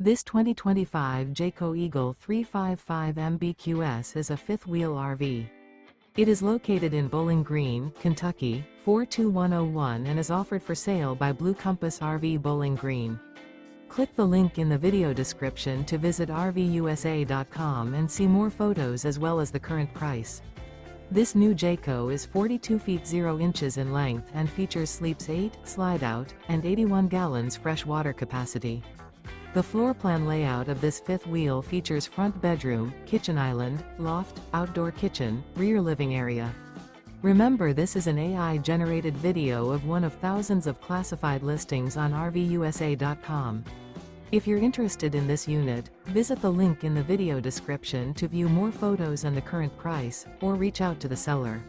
This 2025 Jayco Eagle 355 MBQS is a fifth-wheel RV. It is located in Bowling Green, Kentucky, 42101 and is offered for sale by Blue Compass RV Bowling Green. Click the link in the video description to visit RVUSA.com and see more photos as well as the current price. This new Jayco is 42 feet 0 inches in length and features sleeps 8, slide-out, and 81 gallons fresh water capacity. The floor plan layout of this fifth wheel features front bedroom, kitchen island, loft, outdoor kitchen, rear living area. Remember, this is an AI-generated video of one of thousands of classified listings on RVUSA.com. If you're interested in this unit, visit the link in the video description to view more photos and the current price, or reach out to the seller.